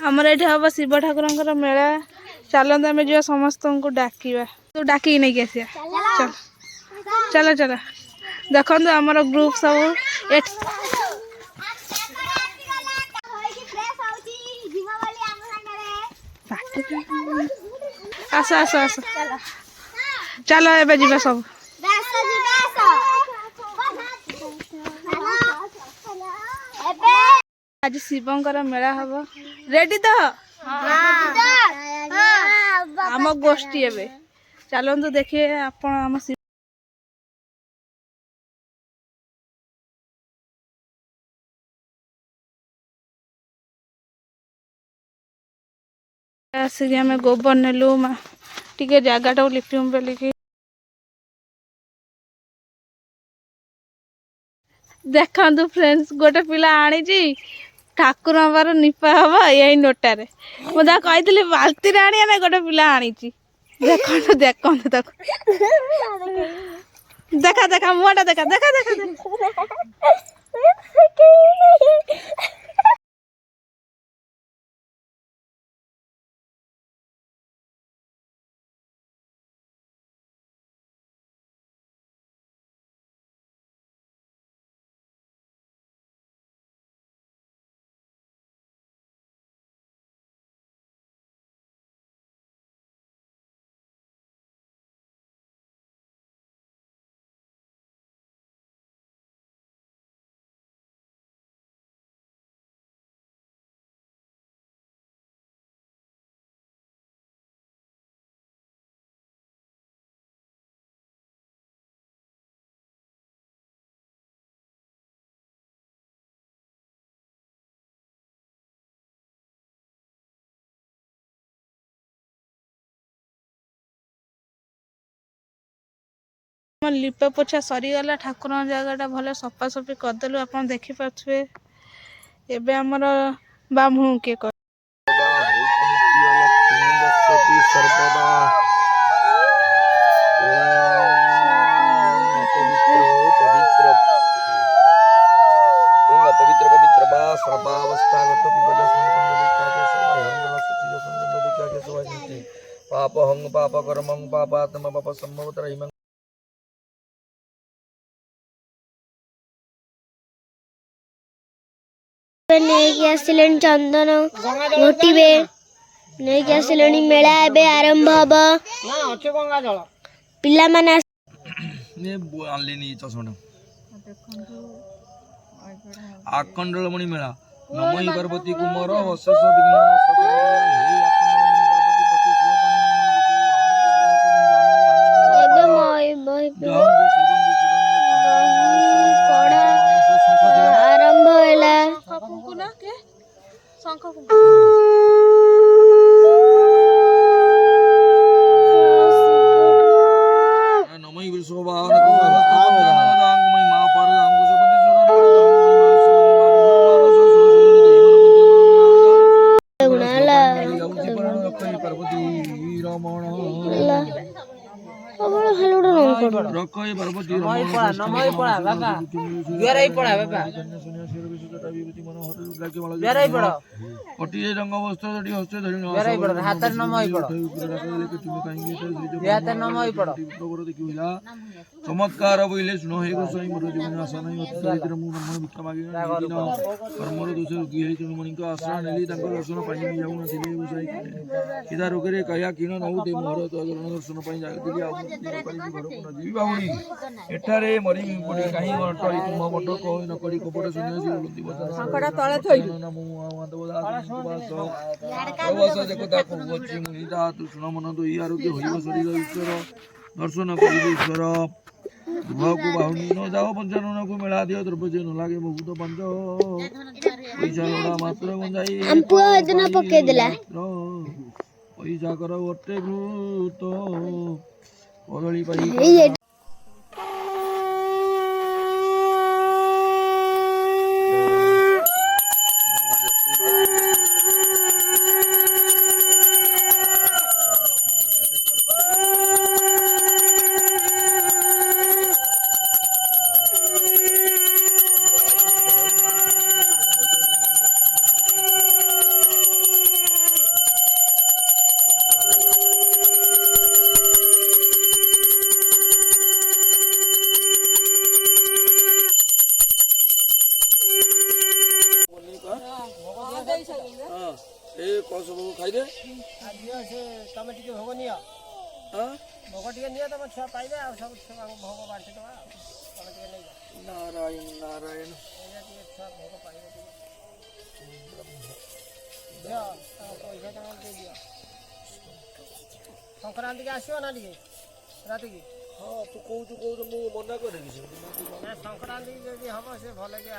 आमर ये हम शिव ठाकुर मेला चलते आम जा समस्त को डाकवा तो डाक नहीं कि आसिया चल चल चल देखो आमर ग्रुप सब आस आस आस चल ए जा सब आज शिवंकर मेला हम रेडी तो आम गोष्ठी एवं चलतु देखिए आप आसिक आम गोबर नेलु टे जगटा लिपिम बोलिकी देखु फ्रेंड्स गोटे पिला आनी ठाकुर बार निपा हम यही नोटारे मुझे कही बाल्टी आनी ना गोटे पिला आनी देखो देखो देखा देखा मुहटा देखा देखा देखा लिपा पोछा सरीगला ठाकुर जगह भले सफासफी करदेलु आप देखिपे एवं आमर बामु किए पाप हंग पाप कर्मं पापात्म पाप संभवतर नहीं चंदन घोटे नहीं आसिले मेला एबे आरंभ हम पिला माने आखंडलमणि मेला नमो पार्वती कुमार अशेष विघ्न रंग वस्त्र चमत्कार बोले सुनो हे गोसाई मोर जीवन आशा नहीं दरिद्र मु मन भिक्षा मागी कर्मर दोष रोगी हे तुम मणि को आश्रय नेली तांको दर्शन पाई जाऊ न दिले गोसाई किदा रोगरे कया किन नउ ते मोर तो दर्शन पाई जागतिली आ घर को जीवी बाहुनी एठारे मरी पड़ी काई टरी तुम बट को न करी कपट सुनियो सी बोलती बता संकटा तळे थई नमो माधव दास बस देखो ताको बच्ची मुनि दा तू सुनो मन तो ई आरोग्य होइबो शरीर ईश्वर दर्शन करिबे ईश्वर को बाहुनी न जाओ पंचानन को मेला दियो द्रव्य न लागे बहुत पंच ପଇସା ଲୋଡ଼ା ମାତ୍ର ଗଞ୍ଜାଇ ଆମ ପୁଅ ସେଦିନ ପକେଇଦେଲା। ପଇସା କର ଗୋଟେ ଭୂତ କଦଳୀ ପାଇ ଏଇ ସବୁ ଖାଇଦେ ତମେ ଟିକେ ଭୋଗ ନିଅ, ହଁ ଭୋଗ ଟିକେ ନିଅ, ତମ ଛୁଆ ପାଇବେ ଆଉ ସବୁ ଛୁଆଙ୍କୁ ଭୋଗ ବାଣ୍ଟି ଦେବା ଆଉ ତମେ ଟିକେ ନେଇଯାଅ, ନାରାୟଣ ନାରାୟଣ ଏଇଟା ଟିକେ ଛୁଆ ଭୋଗ ପାଇବେ ଟିକେ ଦିଅ, ତମ ପଇସା ତମକୁ ଦେଇଦିଅ। ସଂକ୍ରାନ୍ତିକି ଆସିବ ନା ଟିକେ ରାତିକି? ହଁ ତୁ କହୁଛୁ ମୁଁ ମନା କରେ କିଛି ନା ସଂକ୍ରାନ୍ତି ଯଦି ହବ ସେ ଭଲ କି